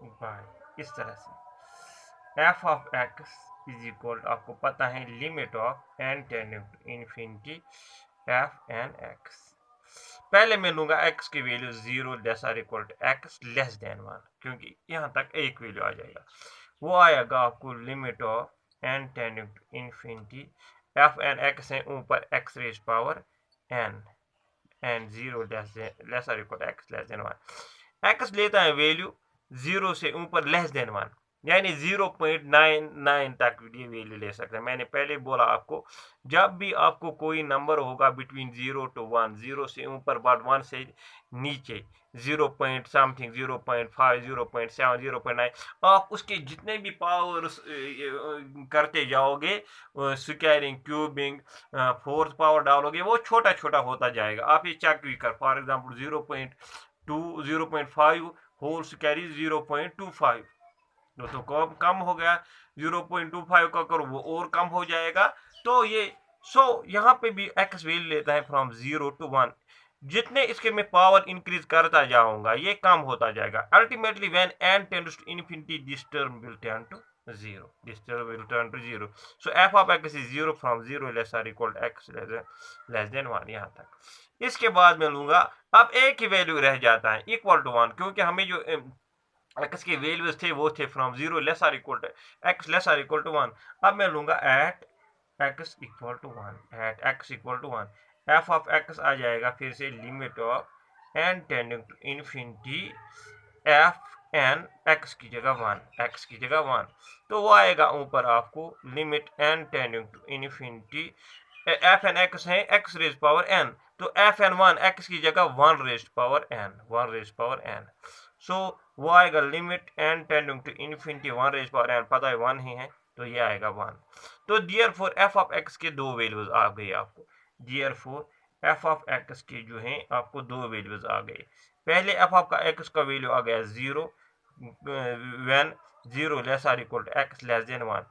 Bye इस तरह से f of x is equal to, आपको पता है limit of n tending to infinity f n x. पहले मैं लूंगा एक्स की value 0 less or equal to x less than 1, क्योंकि यहाँ तक एक वैल्यू आ जाएगा। वो आएगा आपको limit of n tending to infinity f n x है ऊपर x raise power n and 0 less or equal to x less than 1। X लेता है वैल्यू 0 से ऊपर लेस देन 1, यानी 0.99 तक ये वैल्यू ले सकते हैं। मैंने पहले बोला आपको, जब भी आपको कोई नंबर होगा बिटवीन 0 to 1, 0 से ऊपर बट 1 से नीचे 0 पॉइंट समथिंग, 0.5, 0.7, 0.9, आप उसके जितने भी पावर्स करते जाओगे, स्क्वायरिंग, क्यूबिंग, फोर्थ पावर डालोगे, वो छोटा छोटा होता जाएगा। आप ये चेक भी कर, फॉर एग्जाम्पल 0.2, 0.5 होल स्क्वायर 0.25, तो कम हो गया। 0.25 का करो वो और कम हो जाएगा। तो ये यहाँ पे भी एक्स वैल्यू लेता है फ्रॉम 0 to 1। जितने इसके में पावर इंक्रीज करता जाऊंगा ये कम होता जाएगा। Ultimately when n tends to infinity this term will turn to 0, this term will turn to 0। So f of x is 0 from 0 less or equal to x less than 1 यहाँ तक। इसके बाद मैं लूंगा, अब एक ही वैल्यू रह जाता है इक्वल टू 1, क्योंकि हमें जो एक्स के वैल्यूज थे वो थे from 0 less or equal to x less or equal to 1। अब मैं लूंगा at x equal to 1, at x equal to 1 f of x आ जाएगा फिर से limit of n tending to infinity f n x की जगह 1, एक्स की जगह 1। तो वो आएगा ऊपर आपको limit n tending to infinity f n x है एक्स रेज पावर एन, तो एफ एन 1 एक्स की जगह 1 raise power n, 1 raise power n. So वो आएगा limit n tending to infinity 1 raise power n, पता है 1 ही है, तो ये आएगा 1। तो therefore f of x के दो वैल्यूज आ गई आपको। Therefore f of x के जो है आपको दो वैल्यूज आ गए। पहले एफ ऑफ का एक्स का वैल्यू आ गया 0 when 0 less or equal to x less than 1।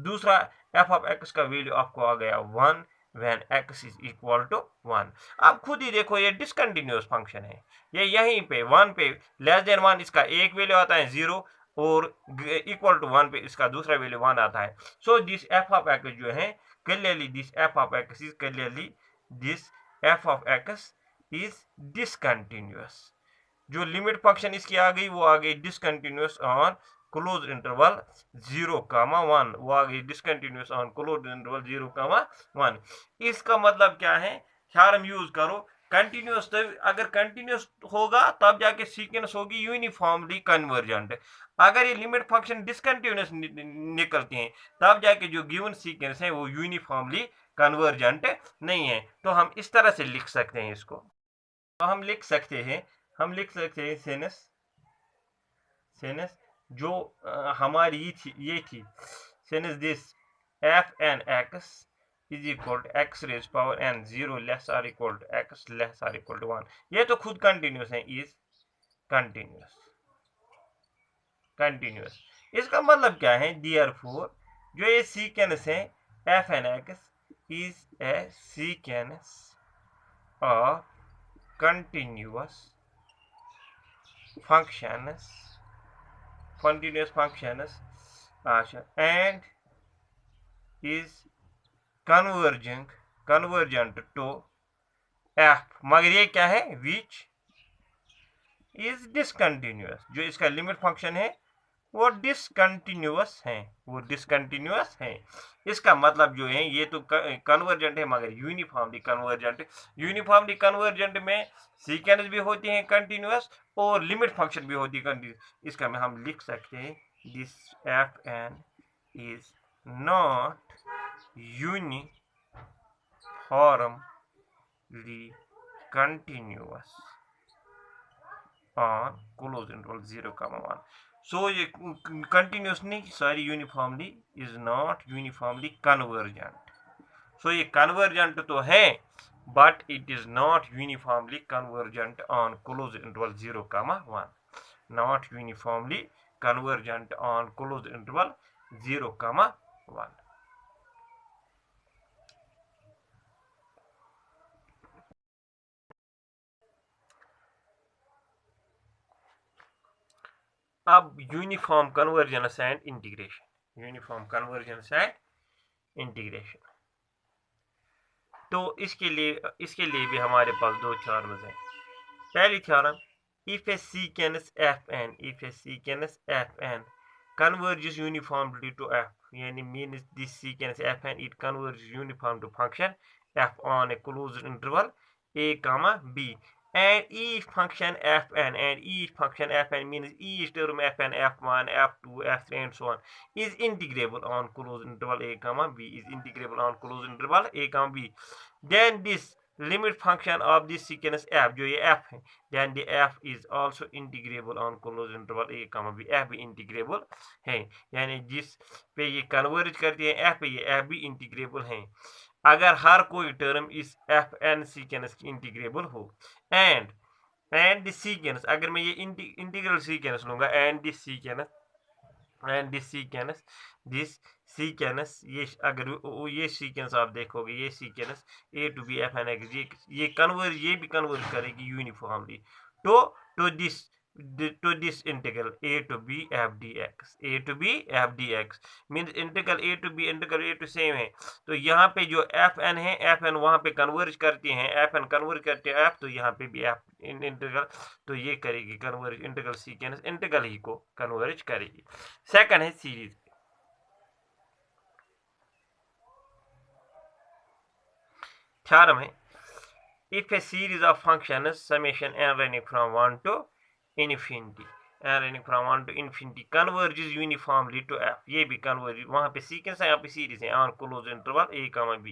दूसरा एफ ऑफ एक्स का वैल्यू आपको आ गया 1 when x is equal to 1। आप खुद ही देखो ये डिसकंटिन्यूअस फंक्शन है। ये यहीं पे 1 पे लेस देन 1 इसका एक वैल्यू आता है 0, और इक्वल टू 1 पे इसका दूसरा वैल्यू 1 आता है। So this F of x जो है clearly this F of x is clearly this F of x is discontinuous. जो लिमिट फंक्शन इसकी आ गई वो आ गई डिसकंटिन्यूअस ऑन क्लोज इंटरवल 0, 1, वो आ गई डिसकंटिन्यूअस ऑन क्लोज इंटरवल 0, 1। इसका मतलब क्या है, थ्योरम यूज करो, कंटिन्यूअस अगर कंटिन्यूअस होगा तब जाके सीक्वेंस होगी यूनिफॉर्मली कन्वर्जेंट। अगर ये लिमिट फंक्शन डिसकंटिन्यूअस निकलती हैं तब जाके जो गिवन सीक्वेंस है वो यूनिफॉर्मली कन्वर्जेंट नहीं है। तो हम इस तरह से लिख सकते हैं इसको। तो हम लिख सकते हैं सेनस सेनस जो हमारी ये थी since this f n x is equal to x raise power n 0 less or equal to x less or equal to 1। ये तो खुद कंटिन्यूस है, इज कंटिन्यूस कंटिन्यूस। इसका मतलब क्या है, डियर फोर जो ये सीक्वेंस है f n x is a sequence of continuous functions and is convergent to f, मगर ये क्या है, which is discontinuous। जो इसका लिमिट फंक्शन है वो डिसकंटिन्यूअस है। इसका मतलब जो है ये तो कन्वर्जेंट है मगर यूनिफॉर्मली कन्वर्जेंट में सीक्वेंस भी होती है कंटिन्यूअस और लिमिट फंक्शन भी होती है कंटिन्यूअस। इसका में हम लिख सकते हैं this f n is not uniformly continuous on close interval 0, 1। So ये कंटिन्यूस नहीं, sorry, uniformly is not uniformly convergent. So ये कन्वर्जेंट तो है but it is not uniformly convergent on close interval 0, 1। Not uniformly convergent on close interval 0, 1। अब uniform convergence and integration, uniform convergence and integration. तो इसके लिए भी हमारे पास दो थ्योरम्स हैं। पहली theorem, if a sequence fn, if a sequence fn converges uniformly to f, yani means this sequence fn it converges uniform to function f on a closed interval a comma b, and each function fn, and each function fn means each term fn, f1, f2, f3 and so on is integrable on closed interval a comma b, is integrable on closed interval a comma b, then this limit function of this sequence f, जो ये f है, then the f is also integrable on closed interval a comma b, f भी integrable है, यानी जिस पे ये converge करती है f पे ये f भी integrable है अगर हर कोई टर्म इस एफ एन सीक्वेंस की इंटीग्रेबल हो। एंड दिस सीक्वेंस, अगर मैं ये इंटीग्रल सीक्वेंस लूंगा, एंड दिस सीक्वेंस ये अगर ये सीक्वेंस आप देखोगे, ये sequence a to b f n x, ये भी कन्वर्ज करेगी uniformly to this integral a to b f dx, a to b f dx means integral a to b integral a to same है, तो यहाँ पे जो F n है, f N वहाँ पे कन्वर्ज करती हैं, एफ एन कन्वर्ज करते हैं एफ, तो यहाँ पे भी एफ इंटीग्रल, तो ये करेगी कन्वर्ज, इंटीग्रल सीक्वेंस इंटीग्रल ही को कन्वर्ज करेगी। सेकंड है सीरीज थ्योरम है, if a series of functions summation n running from 1 to infinity, n running from 1 to infinity converges uniformly to f, ये भी कन्वर्ज, वहां पे सीक्वेंस है, यहाँ पे सीरीज है, on close interval a comma b,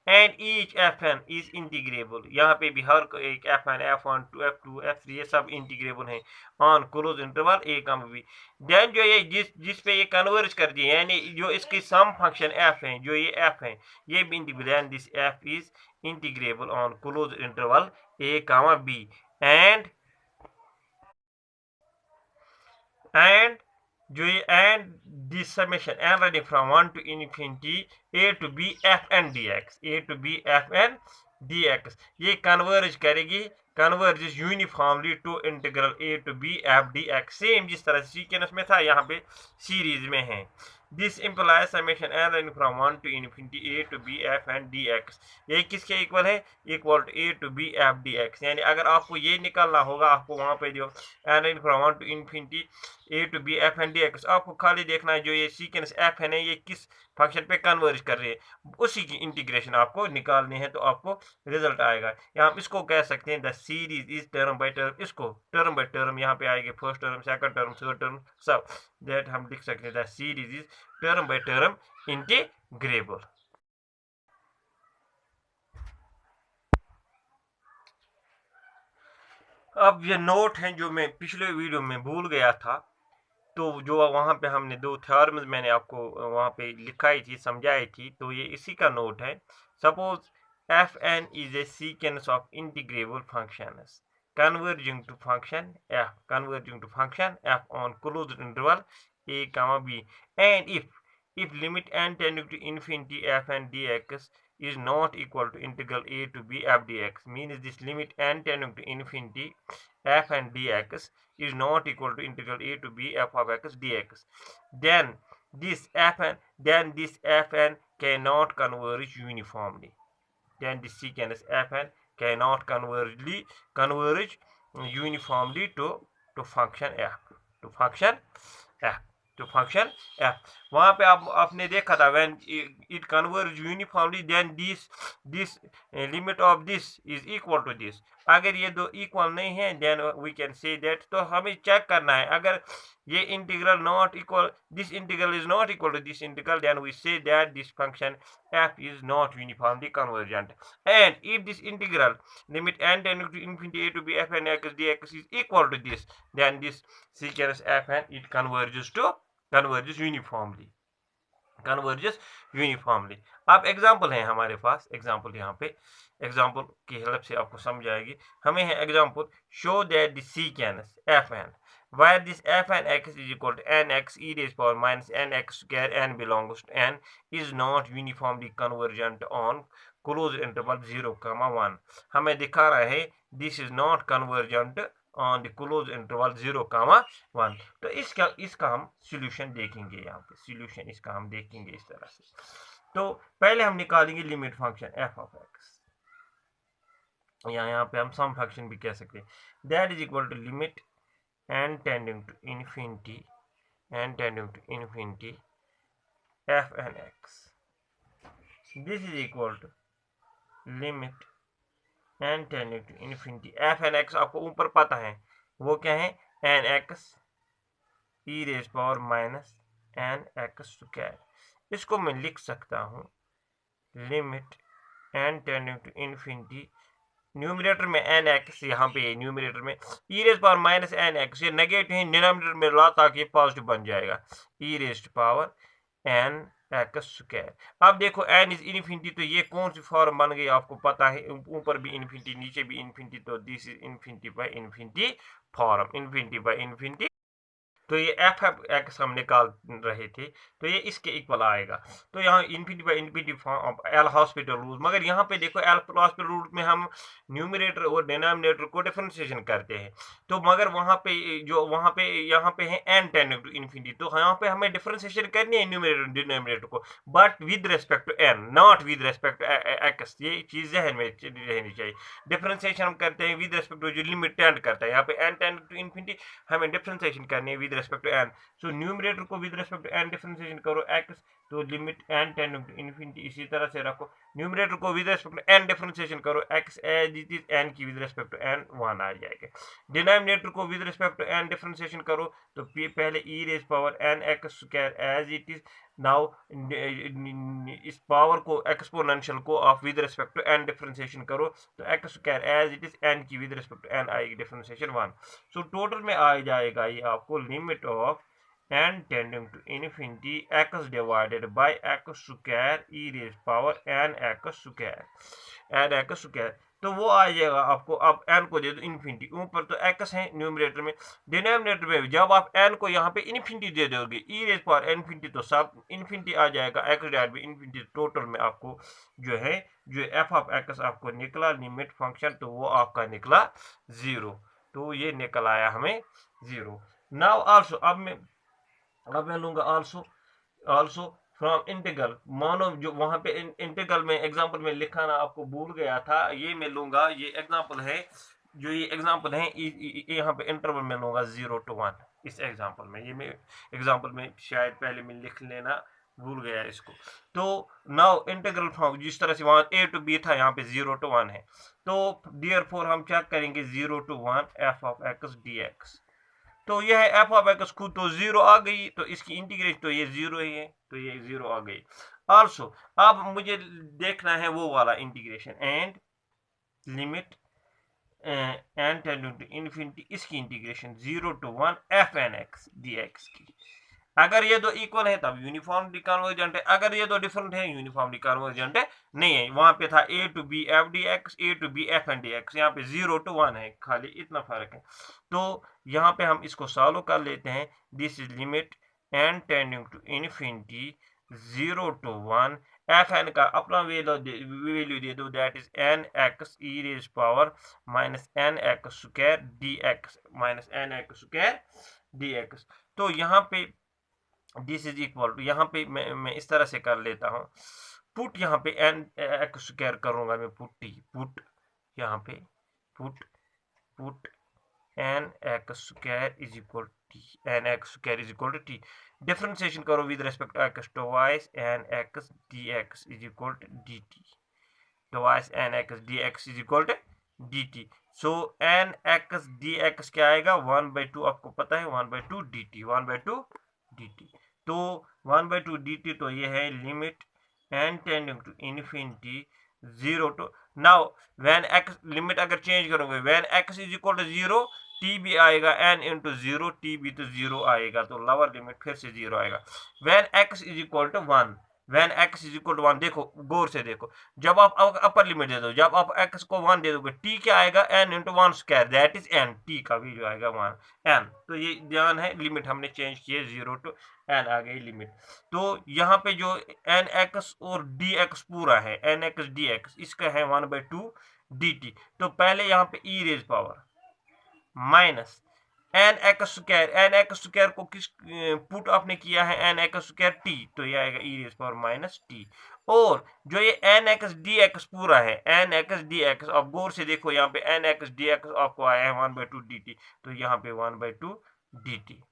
and each f n is integrable, यहाँ पे भी हर एक F N, f1 to f2 f3 ये सब इंटीग्रेबल है on close interval a comma b, then जो ये जिस पे ये कन्वर्ज कर दिए, यानी जो इसकी सम फंक्शन f है, जो ये f है, ये भी integrable, and this f is integrable on closed interval a comma b, and जो ये and this summation n running from 1 to infinity a to b f n dx, a to b f n dx ये converge करेगी, converges uniformly to integral a to b f dx, same जिस तरह से sequence में था यहाँ पे series में है। This implies summation n running from 1 to infinity a to b f n dx, ये किसके इक्वल है, equal to a to b f dx, यानी अगर आपको ये निकालना होगा, आपको वहां पे जो n running from 1 to infinity a to b f n dx, आपको खाली देखना है जो ये सीक्वेंस f है ये किस फंक्शन पे कन्वर्ज कर रही है, उसी की इंटीग्रेशन आपको निकालनी है, तो आपको रिजल्ट आएगा। यहाँ इसको कह सकते हैं the series is term by term, इसको टर्म बाय टर्म यहाँ पे आएगी, first term, second term, third term, सब दैट हम लिख सकते हैं the series is term by term integrable. अब ये नोट है जो मैं पिछले वीडियो में भूल गया था, तो जो वहाँ पे हमने दो थ्योरम्स मैंने आपको वहाँ पे लिखाई थी, समझाई थी, तो ये इसी का नोट है। Suppose f n is a sequence of integrable functions converging to function f on closed interval a comma b, and if limit n tending to infinity f and dx is not equal to integral a to b f dx, means this limit n tending to infinity f and dx is not equal to integral a to b f of x dx, then this fn cannot converge uniformly, then this sequence fn cannot converge uniformly to function f, to function f। वहां पे आपने देखा था when it converge uniformly then this limit of this is equal to this, अगर ये दो equal नहीं है then we can say that, तो हमें चेक करना है अगर ये integral not equal, this integral is not equal to this integral, then we say that this function f is not uniformly convergent, and if this integral limit n tending to infinity a to b f n x dx is equal to this, then this sequence f n it converges uniformly. अब example है हमारे पास, example यहाँ पे, example की help से आपको समझ आएगी। हमें है example, show that the sequence f n where this f n x is equal to nx e raised power minus nx square n belongs to n is not uniformly convergent on closed interval 0, 1। हमें दिखा रहा है this is not convergent on the close interval 0, 1। तो इसका हम solution देखेंगे, यहाँ पे सॉल्यूशन इसका हम देखेंगे इस तरह से। तो पहले हम निकालेंगे limit function F of x, या यहाँ पे हम सम फंक्शन भी कह सकते हैं, that is equal to limit n tending to infinity f n x, this is equal to limit n tending to infinity f n x. आपको ऊपर पता है वो क्या है, n x e raise power minus n x square. इसको मैं लिख सकता हूँ limit n tending to infinity, numerator में एन एक्स, यहाँ पे न्यूमरेटर में e raise power minus n x, ये नेगेटिव है, डिनोमिनेटर में ला ताकि पॉजिटिव बन जाएगा, e raise power n x square. अब देखो एन इज इन्फिनिटी, तो ये कौन सी फॉर्म बन गई आपको पता है, ऊपर भी इन्फिनिटी नीचे भी इन्फिनिटी, तो this is infinity by infinity form, infinity by infinity. तो ये एफ एफ एक्स हम निकाल रहे थे, तो ये इसके इक्वल आएगा। तो यहाँ infinity by infinity form L hospital rule, मगर यहाँ पे देखो एल हॉस्पिटल रूल में हम न्यूमरेटर और डिनोमिनेटर को डिफरेंशिएशन करते हैं, तो मगर वहाँ पे जो यहाँ पे है एन टेंडिंग टू इन्फिनिटी, तो यहाँ पे हमें डिफरेंशिएशन करनी है न्यूमरेटर डिनोमिनेटर को, but with respect to n, not with respect to x. ये चीज़ जहन में रहनी चाहिए। डिफरेंशिएशन हम करते हैं विद रिस्पेक्ट टू जो लिमिट टेंड करता है, यहाँ पे एन टेंडिंग टू इन्फिनिटी हमें डिफरेंशिएशन करनी है with respect to n. So numerator को with respect to n differentiation करो एक्स, तो limit n tending to infinity इसी तरह से रखो। न्यूमरेटर को with respect to n differentiation करो x as it is, n की विद रिस्पेक्ट टू एन 1 आ जाएगा। डिनोमिनेटर को with respect to n differentiation करो, तो पहले e raise power n x square as it is, now इस पावर को एक्सपोनेंशियल को आप with respect to n differentiation करो, तो x square as it is, n की विद रिस्पेक्ट टू एन आएगी डिफरेंशिएशन 1। सो टोटल में आ जाएगा ये आपको limit of n tending to infinity x divided by x square e raise power n x square, तो वो आ जाएगा आपको। अब एन को दे दो इन्फिनिटी, ऊपर तो एक्स है न्यूमरेटर में, डिनोमिनेटर में जब आप एन को यहाँ पे इन्फिनिटी दे दोगे ई रेज पावर इन्फिनिटी, तो सब इन्फिनिटी आ जाएगा, x divide by infinity. Total में आपको जो है जो एफ ऑफ एक्स आपको निकला लिमिट फंक्शन, तो वो आपका निकला 0, तो ये निकल आया हमें 0। नाउ आल्सो अब मैं लूंगा आल्सो फ्रॉम इंटीग्रल, मानो जो वहां पे इंटीग्रल में एग्जांपल में लिखाना आपको भूल गया था, ये मैं लूंगा, ये एग्जांपल है, जो ये एग्जांपल है यहाँ पे इंटरवल में लूंगा 0 to 1। इस एग्जांपल में ये मैं एग्जांपल में शायद पहले मैं लिख लेना भूल गया इसको। तो नाउ इंटीग्रल फ्रॉम, जिस तरह से वहां a to b था, यहाँ पे 0 to 1 है, तो देयरफॉर हम क्या करेंगे 0 to 1 f of x dx। तो यह है एफ ऑफ एक्स, खुद तो 0 आ गई, तो इसकी इंटीग्रेशन तो ये 0 ही है, तो ये 0 आ गई। आल्सो अब मुझे देखना है वो वाला integration, and limit n tending to infinity, इसकी integration 0 to 1 f n x d x की। अगर ये दो इक्वल है तब यूनिफॉर्मली कन्वर्जेंट है, अगर ये दो डिफरेंट है यूनिफॉर्मली कन्वर्जेंट है नहीं है। वहां पे था a to b f dx, a to b f n dx, यहाँ पे 0 to 1 है, खाली इतना फर्क है। तो यहाँ पे हम इसको सॉल्व कर लेते हैं, this is limit n tending to infinity 0 to 1 f n का अपना वैल्यू दे दो, that is n x e raise power minus n x square d x, minus n x square d x. तो यहाँ पे दिस इज इक्वल टू, यहाँ पे मैं इस तरह से कर लेता हूँ, पुट यहाँ पे एन एक्स स्क्वायर करूंगा मैं, पुट यहाँ पे put n x square is equal t, n x square is equal to t. Differentiation करो with respect to x, twice n x d x is equal to d t, twice n x d x is equal to d t. So n x d x क्या आएगा 1/2, आपको पता है 1/2 D T, 1/2 D T. तो 1/2 D T, तो ये है limit n tending to infinity 0 to, now when x limit अगर चेंज करोगे, when x is equal to 0 t भी आएगा n इंटू 0, टी भी तो 0 आएगा, तो लोअर लिमिट फिर से 0 आएगा। When x is equal to 1, when x is equal to 1, देखो गौर से देखो, जब आप अपर लिमिट दे दो, जब आप x को 1 दे दोगे, t क्या आएगा n into 1 square, that is n, t का वैल्यू आएगा 1 n। तो ये ध्यान है, लिमिट हमने चेंज किए 0 to n आ गई लिमिट। तो यहाँ पे जो nx और dx पूरा है, nx dx, इसका है 1/2 dt। तो पहले यहाँ पे e raise power minus n x square को किस पुट आपने किया है एन एक्स स्क्वायर टी, तो ये आएगा e raise power minus T. और जो ये एन एक्स डी एक्स पूरा है, एन एक्स डी एक्स, आप गौर से देखो यहाँ पे एन एक्स डी एक्स आपको आया है 1/2 डी टी, तो यहाँ पे 1/2 डी टी।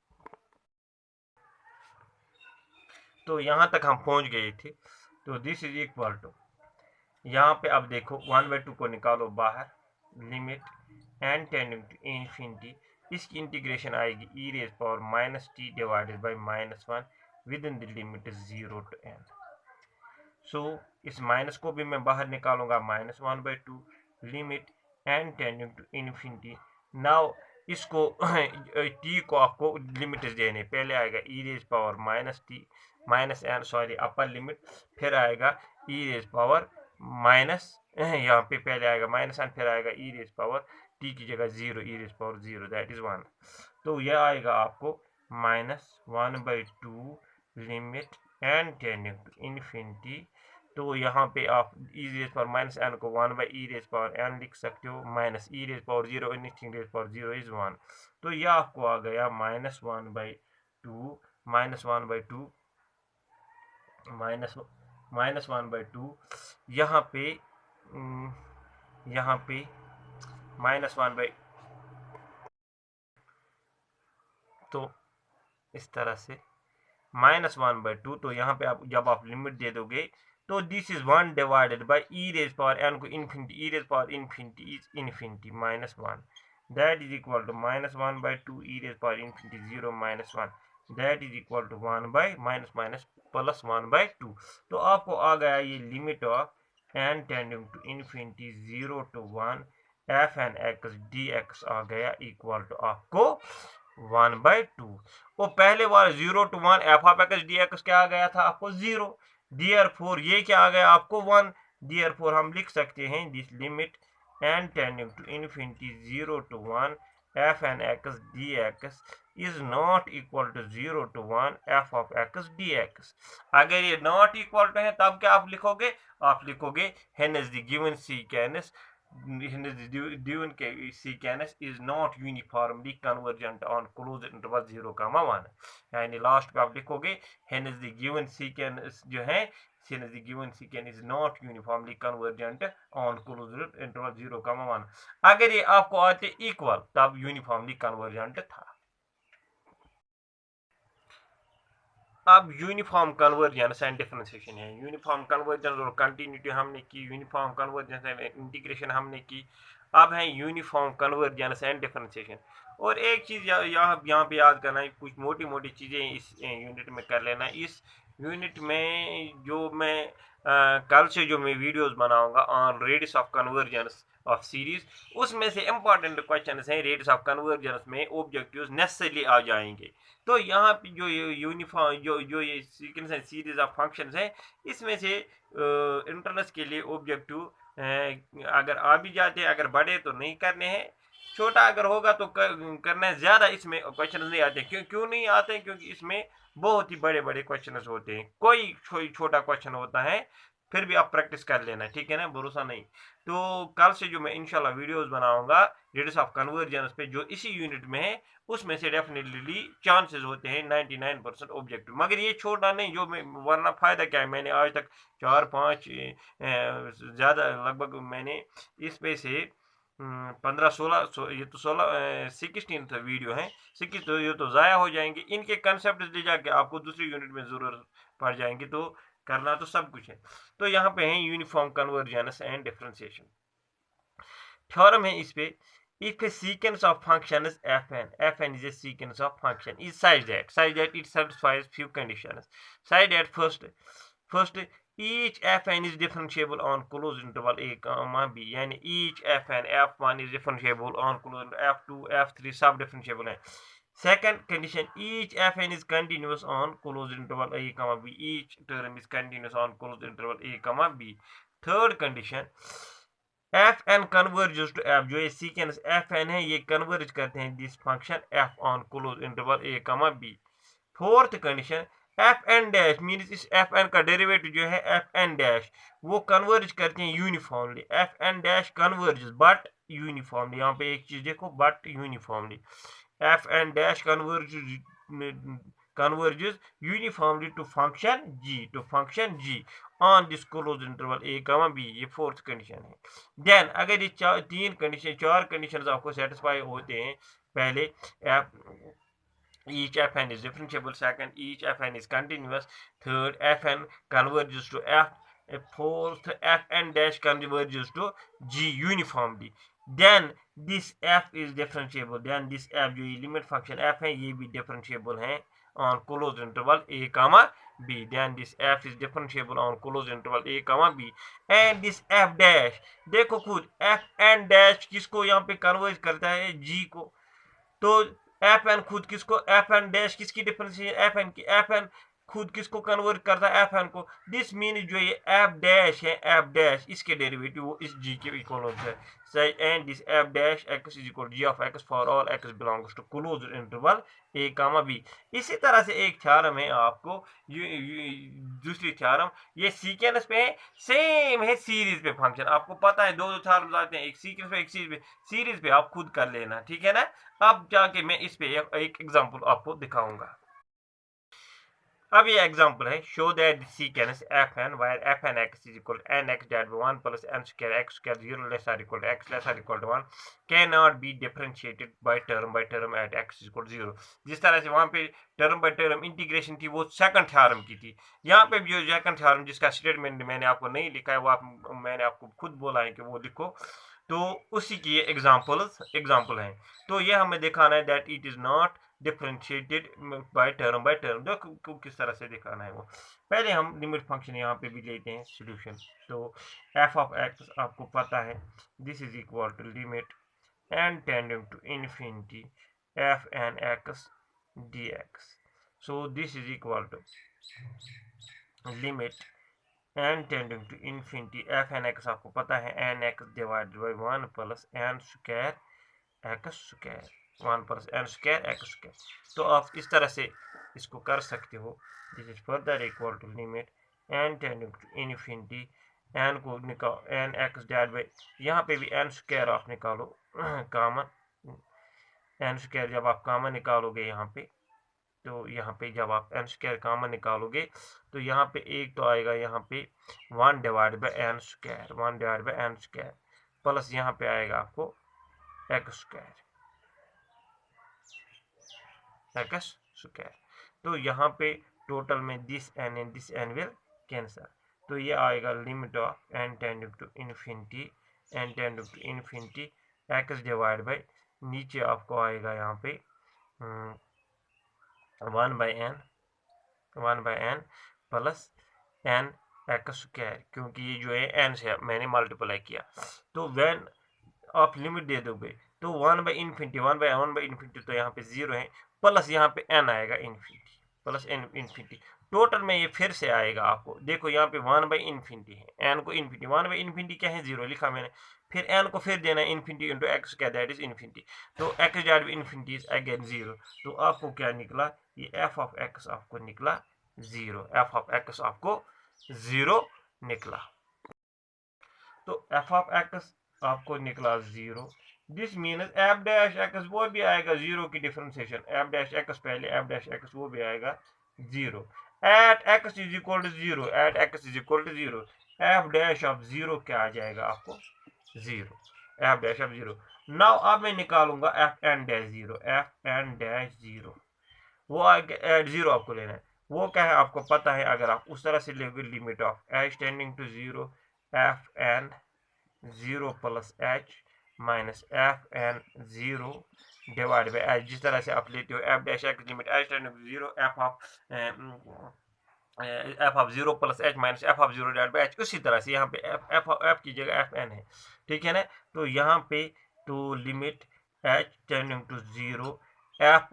तो यहाँ तक हम पहुँच गए थे। तो दिस इज इक्वल टू, यहाँ पे अब देखो 1/2 को निकालो बाहर, limit n tending to infinity, इसकी इंटीग्रेशन आएगी e raise power minus t divided by -1 within the limit 0 to n। So इस माइनस को भी मैं बाहर निकालूंगा, -1/2 limit n tending to infinity. Now इसको टी को आपको लिमिट देने, पहले आएगा e raise power minus t minus n, sorry upper limit, फिर आएगा ई रेज पावर माइनस, यहाँ पे पहले आएगा -1, फिर आएगा ई रेज पावर टी की जगह 0, e raise power 0 that is 1। तो यह आएगा आपको -1/2 limit n tending to infinity. तो यहाँ पे आप ई रेज पावर -n को 1/e रेज पावर n लिख सकते हो, minus e raise power 0, anything raise power 0 is 1। तो यह आपको आ गया -1/2 -1/2 यहाँ पे -1/, तो इस तरह से -1/2। तो यहाँ पे आप जब आप लिमिट दे दोगे तो this is 1 divided by e raise power n को infinity, e raise power infinity is infinity -1, that is equal to -1/2 e raise power infinity 0 -1, that is equal to 1/- plus 1/2। तो आपको आ गया ये limit of n tending to infinity 0 to 1 f n x d x आ गया equal to आपको 1/2। वो पहले बार 0 to 1 f of x d x क्या आ गया था आपको 0, देयरफॉर ये क्या आ गया आपको 1, देयरफॉर हम लिख सकते हैं this limit n tending to infinity 0 to 1 f n x d x is not equal to 0 to 1 f of x d x. अगर ये नॉट इक्वल टू है तब क्या आप लिखोगे, आप लिखोगे hence the given sequence given sequence is not uniformly convergent on closed interval 0, 1, यानी लास्ट पे आप लिखोगे hence the given sequence जो है, hence the given sequence is not uniformly convergent on closed interval 0, 1। अगर ये आपको आते इक्वल तब यूनिफॉर्मली कन्वर्जेंट था। अब यूनिफॉर्म कन्वर्जेंस एंड डिफरेंशिएशन है। यूनिफॉर्म कन्वर्जेंस और कंटिन्यूटी हमने की, यूनिफॉर्म कन्वर्जेंस एंड इंटीग्रेशन हमने की। अब है यूनिफॉर्म कन्वर्जेंस एंड डिफरेंशिएशन। और एक चीज़ यहाँ पे याद करना है, कुछ मोटी मोटी चीज़ें इस यूनिट में कर लेना। इस यूनिट में जो मैं कल से जो मैं वीडियोस बनाऊंगा on radius of convergence of series, उसमें से इंपॉर्टेंट क्वेश्चन हैं रेडियस ऑफ कन्वर्जेंस में ऑब्जेक्टिव्स नेसेसरली आ जाएंगे। तो यहाँ पे जो यूनिफॉर्म जो ये सीक्वेंस है सीरीज ऑफ फंक्शंस है, इसमें से इंटरनेट के लिए ऑब्जेक्टिव अगर आ भी जाते हैं, अगर बड़े तो नहीं करने हैं, छोटा अगर होगा तो करना है, ज़्यादा इसमें क्वेश्चन नहीं आते। क्यों नहीं आते? क्योंकि इसमें बहुत ही बड़े बड़े क्वेश्चन होते हैं, कोई छोटा क्वेश्चन होता है, फिर भी आप प्रैक्टिस कर लेना, ठीक है ना, भरोसा नहीं। तो कल से जो मैं इंशाल्लाह वीडियोस बनाऊंगा रेडियस ऑफ कन्वर्जेंस पे जो इसी यूनिट में है, उसमें से डेफिनेटली चांसेस होते हैं 99% ऑब्जेक्टिव। मगर ये छोड़ना नहीं जो मैं, वरना फ़ायदा क्या है, मैंने आज तक 4-5 ज़्यादा लगभग मैंने इस पे से 15-16, ये तो 16 वीडियो हैं, 16 तो ये तो ज़ाया हो जाएंगे। इनके कंसेप्ट ले जाके आपको दूसरी यूनिट में ज़रूरत पड़ जाएंगी, तो करना तो सब कुछ है। तो यहाँ पे है uniform convergence and differentiation. Theorem है इस पे, if a sequence of functions fn is a sequence of function is such that it satisfies few conditions, such that first each fn is differentiable on closed interval a comma b, यानी each fn f1 is differentiable on closed f2 f3 सब differentiable है। Second condition, each fn is continuous on closed interval a comma b, each term is continuous on closed interval a comma b। Third condition, f n converges to f, जो ये sequence f n है ये converge करते हैं this function f on close interval a comma b. Fourth condition, f n dash means इस f n का derivative जो है एफ एन डैश, वो कन्वर्ज करते हैं uniformly, f n dash converges but uniformly, यहाँ पे एक चीज देखो, but uniformly f n dash converges uniformly to function g on this closed interval a comma b, ये फोर्थ कंडीशन है। देन अगर ये चार कंडीशन आपको सेटिस्फाई होते हैं, पहले each fn is differentiable, second each fn is continuous, third fn converges to f, fourth fn dash converges to g uniformly, then this f is differentiable, then this f जो ये limit function f है ये भी differentiable है on closed interval a comma b, then this f is differentiable on closed interval a comma b, and this f dash देखो खुद f n dash किसको यहाँ पे कन्वर्ज करता है g को, तो एफ एन खुद किसको, एफ एन डैश किसकी डिफरेंशिएशन एफ एन की, एफ एन खुद किसको कन्वर्ट करता है एफ एन को, दिस मीन जो ये एफ डैश है एफ डैश इसके डेरिवेटिव वो इस जी के इक्वल होता है, such and this f dash x is equal ji of x for all x belongs to closed interval A comma B. इसी तरह से एक थ्योरम है आपको दूसरी थ्योरम, ये सीक्वेंस पे है, सेम है सीरीज पे फंक्शन, आपको पता है दो थ्योरम्स आते हैं, एक सीक्वेंस पे एक सीरीज पे आप खुद कर लेना, ठीक है ना। अब जाके मैं इस पे एक एग्जांपल आपको दिखाऊंगा। अब ये एग्जांपल है, show that sequence f n where f n x is equal n x that 1 plus n square x square 0 less or equal to x less or equal to 1 can not be differentiated by term at x is equal 0। जिस तरह से वहां पे term by term integration थी वो second theorem की थी, यहाँ पे भी जो सेकंड थ्योरम जिसका स्टेटमेंट मैंने आपको नहीं लिखा है वो मैंने आपको खुद बोला है कि वो लिखो, तो उसी की ये एग्जाम्पल हैं। तो ये हमें दिखाना है that it is not differentiated by term, देखो किस तरह से दिखाना है वो। पहले हम लिमिट फंक्शन यहाँ पे भी लेते हैं सोल्यूशन, तो एफ ऑफ एक्स आपको पता है this is equal to limit n tending to infinity f n x d x, so this is equal to limit n tending to infinity f n x आपको पता है n x divided by 1 plus n square x square, 1 plus n square x square. तो आप इस तरह से इसको कर सकते हो, this is further equal to limit n tending to infinity N को निकालो एन एक्स डिवाइड बाई, यहाँ पे भी एन स्क्वायर आप निकालो कॉमन, एन स्क्वायर जब आप कॉमन निकालोगे यहाँ पे, तो यहाँ पे जब आप एन स्क्वायर कॉमन निकालोगे तो यहाँ पे एक तो आएगा यहाँ पे 1 divide by n square, 1 divide by n square plus यहाँ पे आएगा आपको एक्स स्क्वायर, तो यहाँ पे टोटल में this n and this n will cancel, तो ये आएगा limit of n tending to infinity x divide by, नीचे आपको आएगा यहाँ पे 1 by n plus n x square, क्योंकि ये जो है एन से मैंने मल्टीप्लाई किया, तो व्हेन आप लिमिट दे दोगे तो 1 बाई इन्फिनिटी तो यहाँ पे 0 है, प्लस यहाँ पे एन आएगा infinity plus n infinity, total में ये फिर से आएगा आपको, देखो यहाँ पे 1 बाई इन्फिनिटी है, एन को इन्फिनिटी, 1 बाई इन्फिनिटी क्या है 0 लिखा मैंने, फिर एन को फिर देना है इन्फिनिटी इंटू एक्स क्या दैट इज इन्फिनिटी, तो x divide by infinity is again 0, तो आपको क्या निकला, ये एफ ऑफ एक्स आपको निकला 0, एफ ऑफ एक्स आपको 0 निकला, तो एफ ऑफ एक्स आपको निकला 0, this means f dash x वो भी आएगा 0 की डिफरेंशिएशन, एफ डैश एक्स पहले एफ डैश एक्स वो भी आएगा 0, at x is equal to 0, at x is equal to 0, f dash of 0 क्या आ जाएगा आपको 0, एफ डैश ऑफ 0। नाउ अब मैं निकालूंगा f n dash 0, f n dash 0 वो एट 0 आपको लेना है, वो क्या है आपको पता है, अगर आप उस तरह से लेंगे limit of h tending to 0 f n 0 plus h minus f n 0 divide by h, जिस तरह से आप लेते हो f dash x limit h tending to 0 f of 0 plus h minus f of 0 divide by h, उसी तरह से यहाँ पे एफ की जगह एफ एन है, ठीक है ना। तो यहाँ पे तो limit h tending to 0 f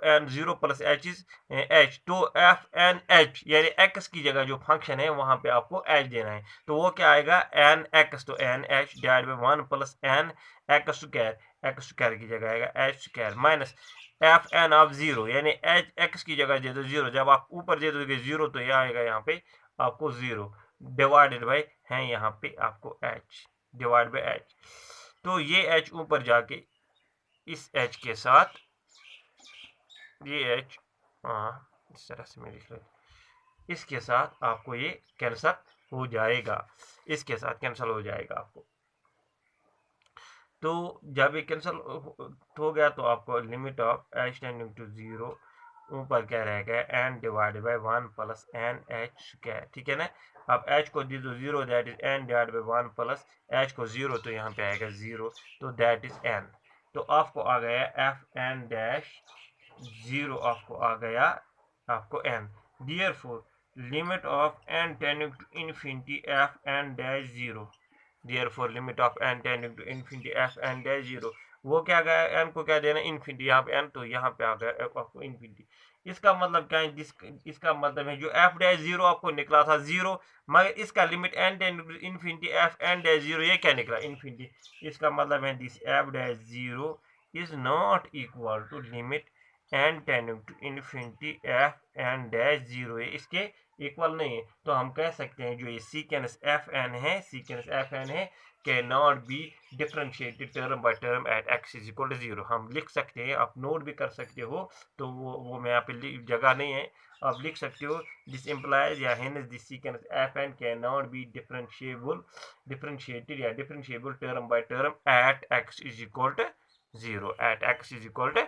n 0 plus h is h, तो एफ एन एच यानी एक्स की जगह जो फंक्शन है वहां पे आपको एच देना है, तो वो क्या आएगा एन एक्स, तो n h divide by 1 plus n x square की जगह आएगा h square minus f n of 0 यानी एच एक्स की जगह दे दो 0, जब आप ऊपर दे दोगे 0 तो यह आएगा यहाँ पे आपको 0 डिवाइडेड बाई है यहाँ पे आपको एच डिवाइड बाई एच, तो ये h ऊपर जाके इस h के साथ ये h, हाँ इस तरह से मैं लिख लेता, इसके साथ आपको ये कैंसल हो जाएगा, इसके साथ कैंसल हो जाएगा आपको। तो जब ये कैंसल हो गया तो आपको limit of h tending to 0 ऊपर क्या रहेगा n divided by 1 plus n h square, ठीक है ना। अब h को दे दो 0, that is n divided by 1 plus h को 0, तो यहाँ पे आएगा 0, तो दैट इज n। तो आपको आ गया एफ एन डैश 0, आपको आ गया आपको n। Therefore limit of n tending to infinity f n dash 0, therefore limit of n tending to infinity f n dash 0, वो क्या गया n को क्या देना इन्फिनिटी, यहाँ पे n, तो यहाँ पे आ गया आपको इन्फिनिटी। इसका मतलब क्या है, इसका मतलब है जो एफ डैश 0 आपको निकला था 0, मगर इसका limit n tending to infinity f n dash 0 ये क्या निकला इन्फिनिटी। इसका मतलब है this f dash 0 is not equal to limit n tending to infinity f n dash 0, इसके इक्वल नहीं है। तो हम कह सकते हैं जो ये सीकेंस एफ एन है, सीकेंस एफ एन है, can not be differentiated term by term at x is equal to 0। हम लिख सकते हैं, आप नोट भी कर सकते हो, तो वो मैं यहाँ पे जगह नहीं है, आप लिख सकते हो दिस इम्प्लाइज या hence this sequence f n can not be differentiated या differentiable term by term at x is equal to 0, at x is equal to